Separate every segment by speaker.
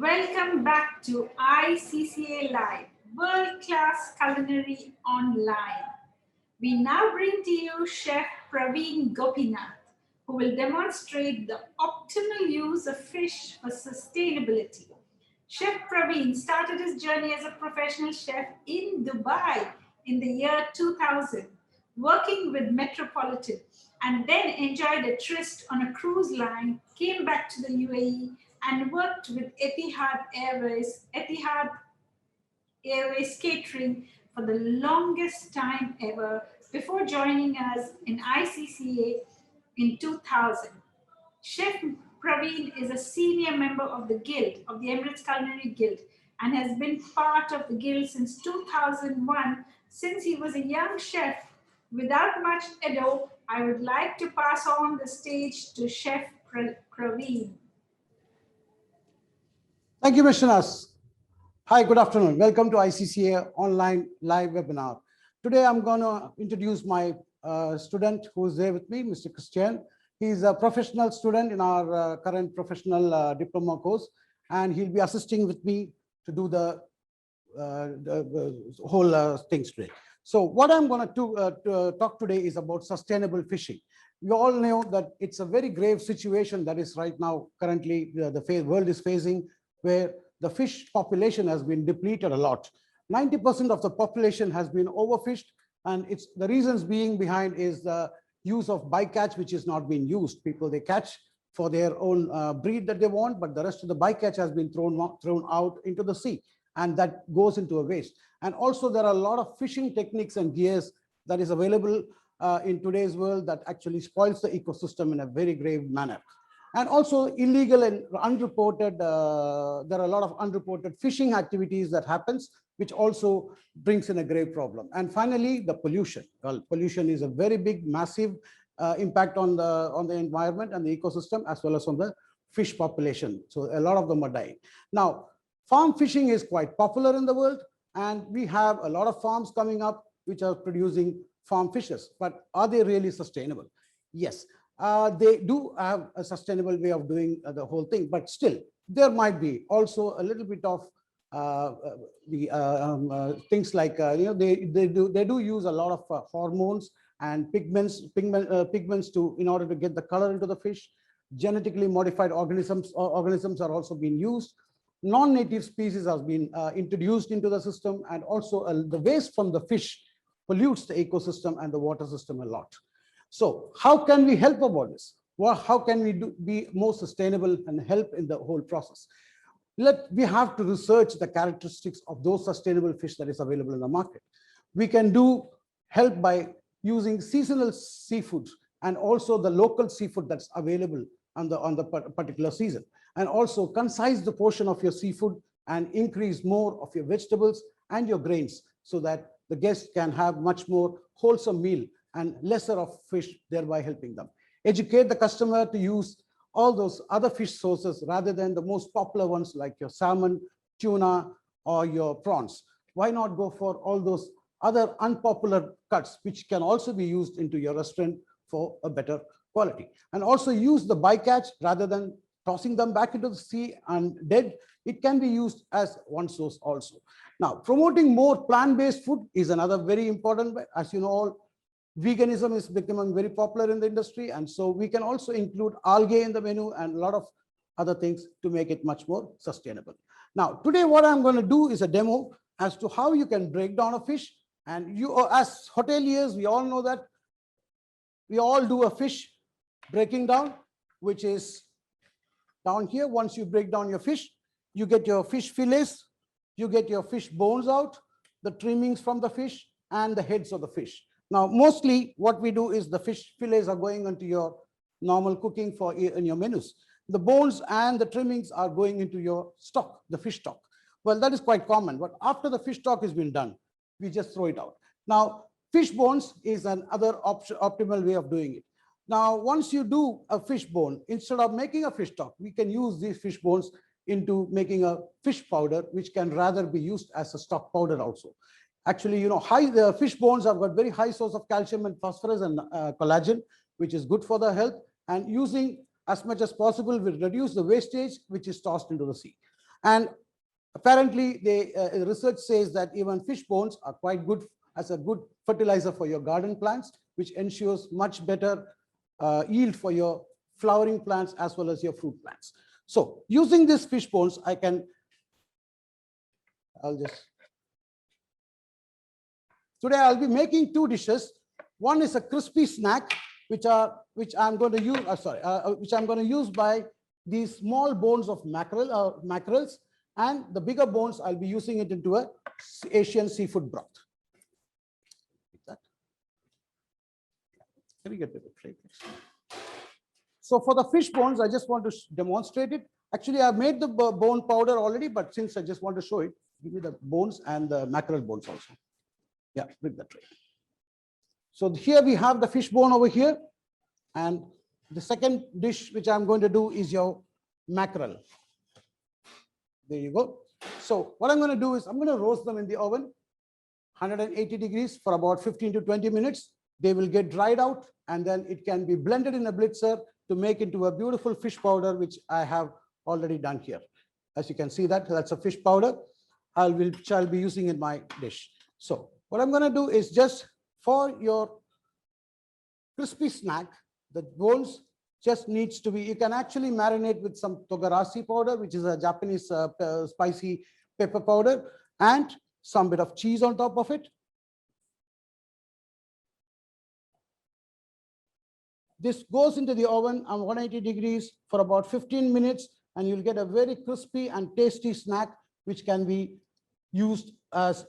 Speaker 1: Welcome back to ICCA Live, World Class Culinary Online. We now bring to you Chef Praveen Gopinath, who will demonstrate the optimal use of fish for sustainability. Chef Praveen started his journey as a professional chef in Dubai in the year 2000, working with Metropolitan, and then enjoyed a tryst on a cruise line, came back to the UAE, and worked with Etihad Airways catering for the longest time ever before joining us in ICCA in 2000. Chef Praveen is a senior member of the Guild, of the Emirates Culinary Guild, and has been part of the Guild since 2001, since he was a young chef. Without much ado, I would like to pass on the stage to Chef Praveen.
Speaker 2: Thank you, Mr. Nas. Hi, good afternoon. Welcome to ICCA online live webinar. Today, I'm going to introduce my student who's there with me, Mr. Christian. He's a professional student in our current professional diploma course, and he'll be assisting with me to do the whole things today. So what I'm going to talk today is about sustainable fishing. We all know that it's a very grave situation that is right now currently the world is facing, where the fish population has been depleted a lot. 90% of the population has been overfished, and it's the reasons being behind is the use of bycatch, which is not being used. People, they catch for their own breed that they want, but the rest of the bycatch has been thrown out into the sea, and that goes into a waste. And also there are a lot of fishing techniques and gears that is available in today's world that actually spoils the ecosystem in a very grave manner. And also illegal and unreported, there are a lot of unreported fishing activities that happens, which also brings in a grave problem. And finally, the pollution. Well, pollution is a very big, massive impact on the environment and the ecosystem, as well as on the fish population. So a lot of them are dying. Now, farm fishing is quite popular in the world, and we have a lot of farms coming up which are producing farm fishes. But are they really sustainable? Yes. They do have a sustainable way of doing the whole thing, but still there might be also a little bit of things like they do use a lot of hormones and pigments in order to get the color into the fish. Genetically modified organisms are also being used. Non-native species has been introduced into the system, and also the waste from the fish pollutes the ecosystem and the water system a lot. So how can we help about this? Well, how can we be more sustainable and help in the whole process? We have to research the characteristics of those sustainable fish that is available in the market. We can help by using seasonal seafood and also the local seafood that's available on the particular season. And also concise the portion of your seafood and increase more of your vegetables and your grains, so that the guests can have much more wholesome meal and lesser of fish, thereby helping them. Educate the customer to use all those other fish sources rather than the most popular ones like your salmon, tuna, or your prawns. Why not go for all those other unpopular cuts, which can also be used into your restaurant for a better quality? And also use the bycatch rather than tossing them back into the sea and dead. It can be used as one source also. Now, promoting more plant-based food is another very important. As you know, veganism is becoming very popular in the industry, and so we can also include algae in the menu and a lot of other things to make it much more sustainable. Now, today what I'm going to do is a demo as to how you can break down a fish. And you, as hoteliers, we all know that we all do a fish breaking down, which is down here. Once you break down your fish, you get your fish fillets, you get your fish bones out, the trimmings from the fish, and the heads of the fish. Now, mostly what we do is the fish fillets are going into your normal cooking in your menus. The bones and the trimmings are going into your stock, the fish stock. Well, that is quite common, but after the fish stock has been done, we just throw it out. Now, fish bones is another optimal way of doing it. Now, once you do a fish bone, instead of making a fish stock, we can use these fish bones into making a fish powder, which can rather be used as a stock powder also. Actually, the fish bones have got very high source of calcium and phosphorus and collagen, which is good for the health, and using as much as possible will reduce the wastage which is tossed into the sea. And apparently, research says that even fish bones are quite good as a good fertilizer for your garden plants, which ensures much better yield for your flowering plants as well as your fruit plants. So using these fish bones, today I'll be making two dishes. One is a crispy snack, which I'm going to use. Which I'm going to use by these small bones of mackerels, and the bigger bones I'll be using it into a Asian seafood broth. Can we get the plate? So for the fish bones, I just want to demonstrate it. Actually, I've made the bone powder already, but since I just want to show it, give me the bones and the mackerel bones also. Yeah, bring that tray. So here we have the fish bone over here. And the second dish which I'm going to do is your mackerel. There you go. So what I'm going to do is I'm going to roast them in the oven, 180 degrees for about 15 to 20 minutes. They will get dried out, and then it can be blended in a blitzer to make into a beautiful fish powder, which I have already done here. As you can see that's a fish powder which I'll be using in my dish. So what I'm going to do is just for your crispy snack, the bones just needs to be, you can actually marinate with some togarasi powder, which is a Japanese spicy pepper powder, and some bit of cheese on top of it. This goes into the oven on 180 degrees for about 15 minutes, and you'll get a very crispy and tasty snack, which can be used as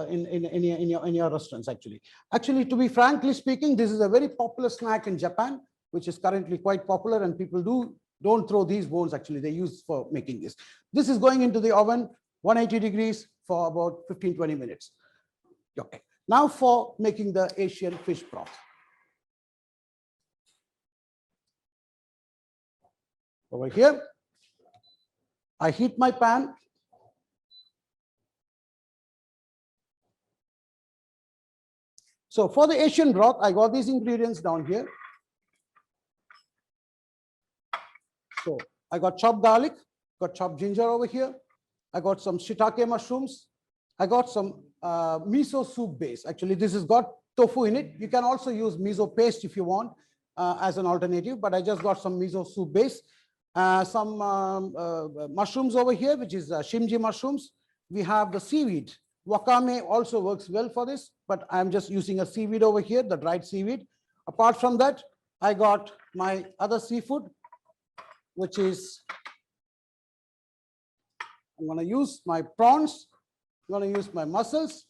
Speaker 2: in your restaurants. Actually, to be frankly speaking, this is a very popular snack in Japan, which is currently quite popular, and people don't throw these bones. Actually, they use for making this. This is going into the oven 180 degrees for about 15-20 minutes. Okay. Now for making the Asian fish broth. Over here, I heat my pan. So for the Asian broth, I got these ingredients down here. So I got chopped garlic, got chopped ginger over here. I got some shiitake mushrooms. I got some miso soup base. Actually, this has got tofu in it. You can also use miso paste if you want as an alternative, but I just got some miso soup base. Some mushrooms over here, which is shimji mushrooms. We have the seaweed. Wakame also works well for this, but I'm just using a seaweed over here, the dried seaweed. Apart from that, I got my other seafood, which is, I'm going to use my prawns, I'm going to use my mussels,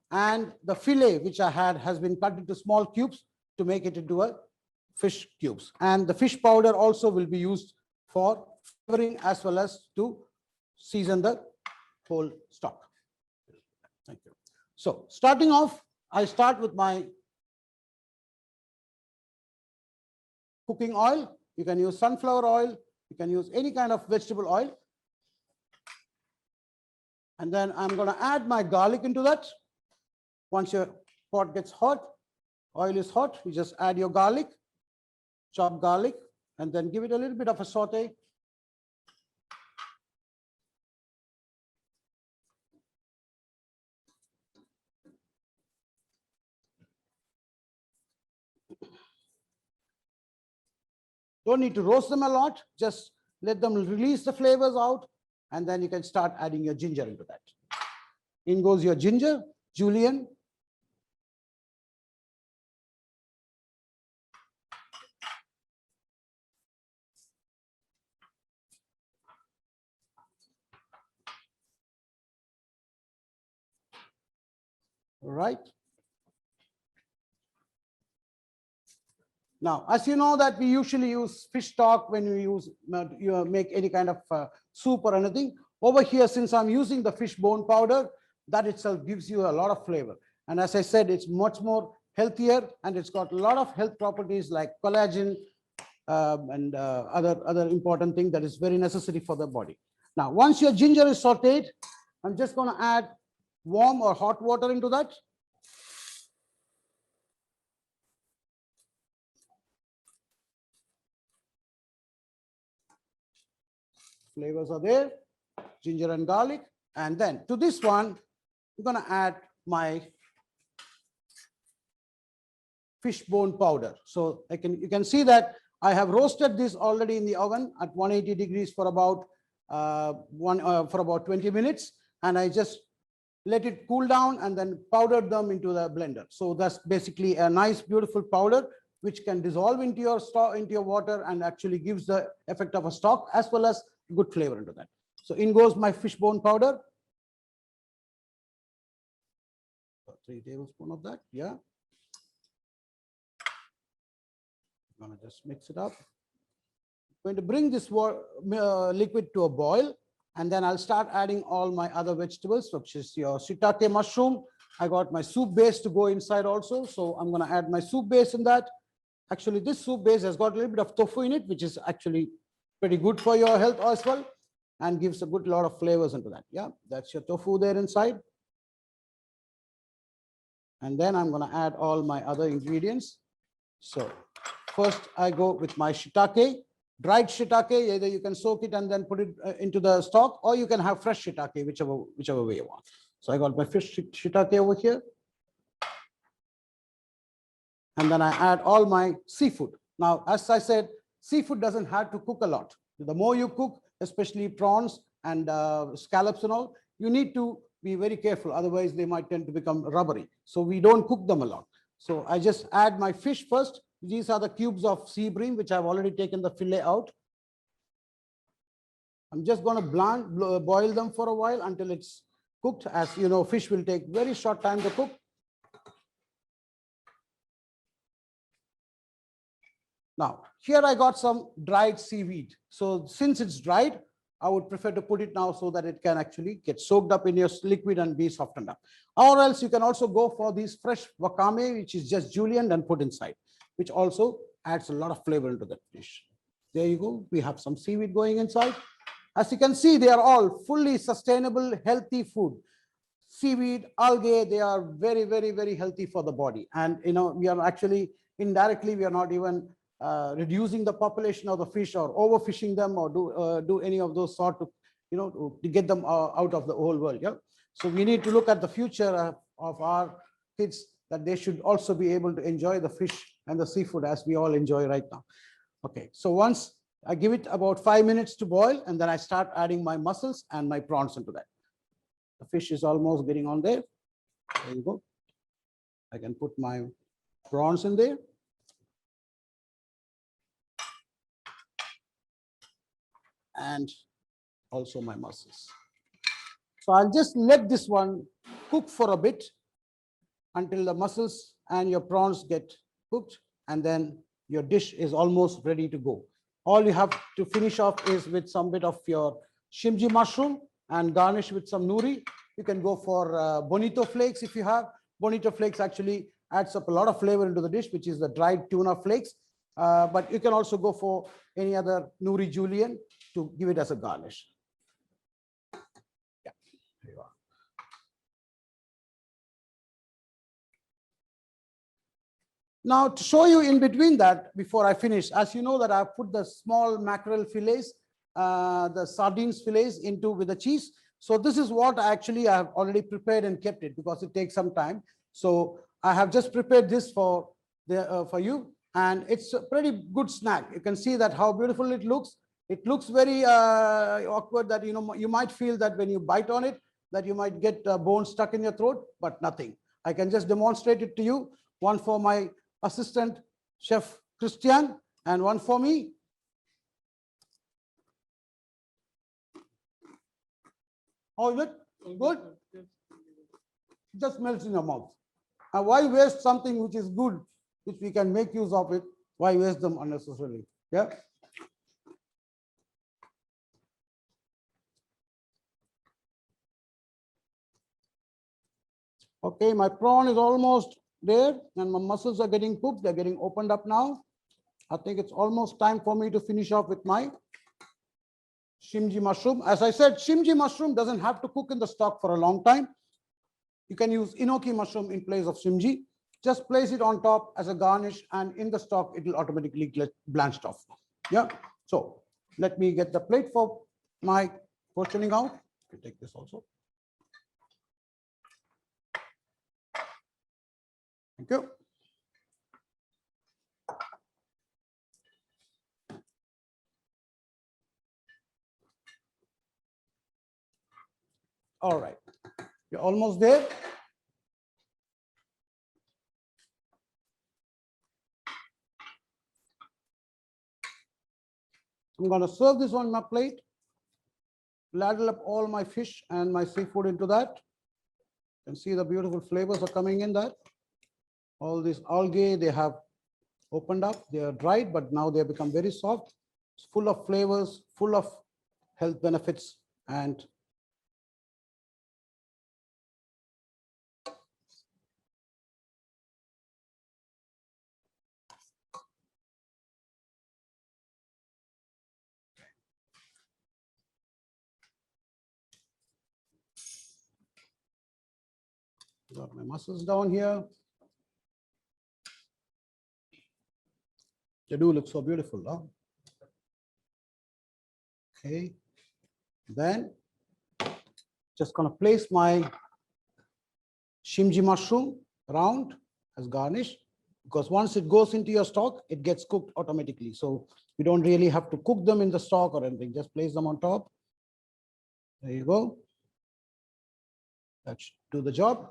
Speaker 2: and the fillet, which I had, has been cut into small cubes to make it into a fish cubes. And the fish powder also will be used for flavoring as well as to season the whole stock. Thank you. So starting off, I start with my cooking oil. You can use sunflower oil. You can use any kind of vegetable oil. And then I'm going to add my garlic into that. Once your pot gets hot, oil is hot, you just add your garlic, chopped garlic, and then give it a little bit of a saute. Don't need to roast them a lot, just let them release the flavors out, and then you can start adding your ginger into that. In goes your ginger, julienne. All right. Now, as you know that we usually use fish stock when we make any kind of soup or anything. Over here, since I'm using the fish bone powder, that itself gives you a lot of flavor. And as I said, it's much more healthier, and it's got a lot of health properties like collagen and other important thing that is very necessary for the body. Now, once your ginger is sauteed, I'm just going to add warm or hot water into that. Flavors are there. ginger and garlic. And then to this one, I'm going to add my fish bone powder. So you can see that I have roasted this already in the oven at 180 degrees for about 20 minutes, and I just let it cool down and then powdered them into the blender. So that's basically a nice, beautiful powder which can dissolve into your stock, into your water, and actually gives the effect of a stock as well as good flavor into that. So in goes my fish bone powder. 3 tablespoons of that. Yeah. I'm going to just mix it up. I'm going to bring this liquid to a boil, and then I'll start adding all my other vegetables, which is your shiitake mushroom. I got my soup base to go inside also. So I'm going to add my soup base in that. Actually, this soup base has got a little bit of tofu in it, which is actually pretty good for your health as well, and gives a good lot of flavors into that. Yeah, that's your tofu there inside. And then I'm going to add all my other ingredients. So first I go with my shiitake, dried shiitake. Either you can soak it and then put it into the stock, or you can have fresh shiitake, whichever way you want. So I got my fish shiitake over here. And then I add all my seafood. Now, as I said, seafood doesn't have to cook a lot. The more you cook, especially prawns and scallops and all, you need to be very careful. Otherwise, they might tend to become rubbery. So we don't cook them a lot. So I just add my fish first. These are the cubes of sea bream, which I've already taken the fillet out. I'm just going to boil them for a while until it's cooked. As you know, fish will take very short time to cook. Now, here I got some dried seaweed. So since it's dried, I would prefer to put it now so that it can actually get soaked up in your liquid and be softened up. Or else you can also go for these fresh wakame, which is just julienne, and put inside, which also adds a lot of flavor into that dish. There you go. We have some seaweed going inside. As you can see, they are all fully sustainable, healthy food. Seaweed, algae, they are very, very, very healthy for the body. And, you know, we are actually indirectly, we are not even reducing the population of the fish or overfishing them or do any of those sort of, you know, to get them out of the whole world. Yeah. So we need to look at the future of our kids, that they should also be able to enjoy the fish and the seafood as we all enjoy right now. Okay. So once I give it about 5 minutes to boil, and then I start adding my mussels and my prawns into that. The fish is almost getting on there. There you go. I can put my prawns in there. And also my mussels. So I'll just let this one cook for a bit until the mussels and your prawns get cooked, and then your dish is almost ready to go. All you have to finish off is with some bit of your shimji mushroom and garnish with some nuri. You can go for bonito flakes if you have. Bonito flakes actually adds up a lot of flavor into the dish, which is the dried tuna flakes. But you can also go for any other nuri julienne to give it as a garnish. Yeah, there you are. Now, to show you in between that, before I finish, as you know that I've put the small mackerel fillets, the sardines fillets into with the cheese. So this is what I have already prepared and kept it, because it takes some time. So I have just prepared this for you, and it's a pretty good snack. You can see that how beautiful it looks. It looks very awkward that, you know, you might feel that when you bite on it, that you might get a bone stuck in your throat, but nothing. I can just demonstrate it to you. One for my assistant chef Christian, and one for me. How is it? Good? Just melts in your mouth. And why waste something which is good, which we can make use of it? Why waste them unnecessarily? Yeah. Okay, my prawn is almost there, and my mussels are getting cooked. They're getting opened up now. I think it's almost time for me to finish off with my shimji mushroom. As I said, shimji mushroom doesn't have to cook in the stock for a long time. You can use enoki mushroom in place of shimji. Just place it on top as a garnish, and in the stock, it will automatically get blanched off. Yeah. So let me get the plate for my portioning out. You take this also. Thank you. All right, you're almost there. I'm going to serve this on my plate, ladle up all my fish and my seafood into that. You can see the beautiful flavors are coming in that. All these algae, they have opened up, they are dried, but now they have become very soft. It's full of flavors, full of health benefits, and got my mussels down here. They do look so beautiful, huh? Okay, then just gonna place my shimji mushroom around as garnish, because once it goes into your stock, it gets cooked automatically. So you don't really have to cook them in the stock or anything, just place them on top. There you go. That should do the job.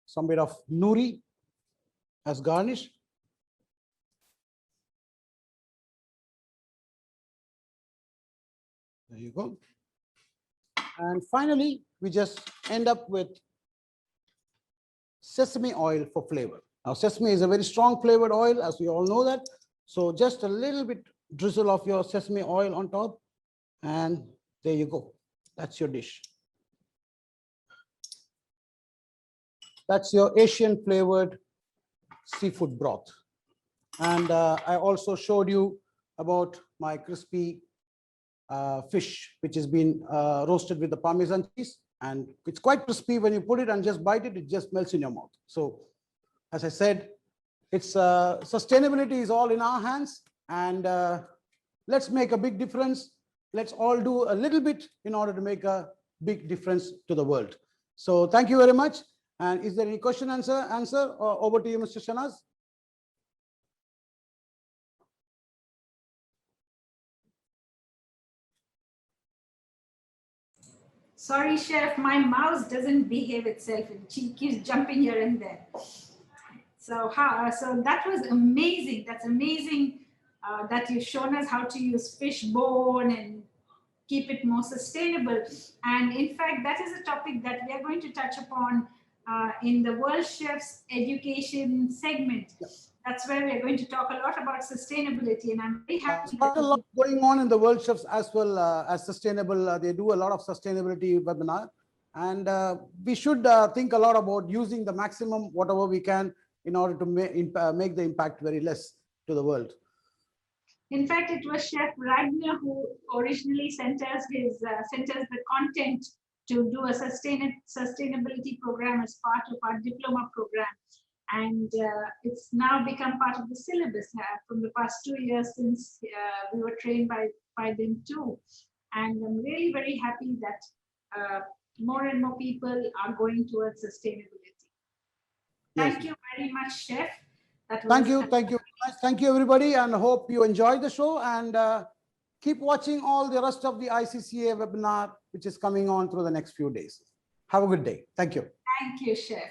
Speaker 2: Some bit of nuri as garnish. There you go. And finally, we just end up with sesame oil for flavor. Now, sesame is a very strong flavored oil, as we all know that. So just a little bit drizzle of your sesame oil on top, and there you go. That's your dish. That's your Asian flavored seafood broth. And I also showed you about my crispy fish, which has been roasted with the Parmesan cheese. And it's quite crispy when you put it and just bite it, it just melts in your mouth. So as I said, it's sustainability is all in our hands, and let's make a big difference. Let's all do a little bit in order to make a big difference to the world. So thank you very much. And is there any question answer? Over to you, Mr. Shanaz.
Speaker 1: Sorry, chef, my mouse doesn't behave itself. She keeps jumping here and there. So that was amazing. That's amazing that you've shown us how to use fish bone and keep it more sustainable. And in fact, that is a topic that we are going to touch upon in the World Chefs Education segment. That's where we're going to talk a lot about sustainability, and I'm very happy.
Speaker 2: There's quite a lot going on in the World Chefs as well as sustainable. They do a lot of sustainability webinar, and we should think a lot about using the maximum whatever we can in order to make the impact very less to the world.
Speaker 1: In fact, it was Chef Ragnar who originally sent us the content to do a sustainability program as part of our diploma program. And it's now become part of the syllabus from the past 2 years since we were trained by them too. And I'm really very happy that more and more people are going towards sustainability.
Speaker 2: Yes.
Speaker 1: Thank you very much, Chef.
Speaker 2: Thank you, everybody, and hope you enjoyed the show, and keep watching all the rest of the ICCA webinar, which is coming on through the next few days. Have a good day. Thank you.
Speaker 1: Thank you, Chef.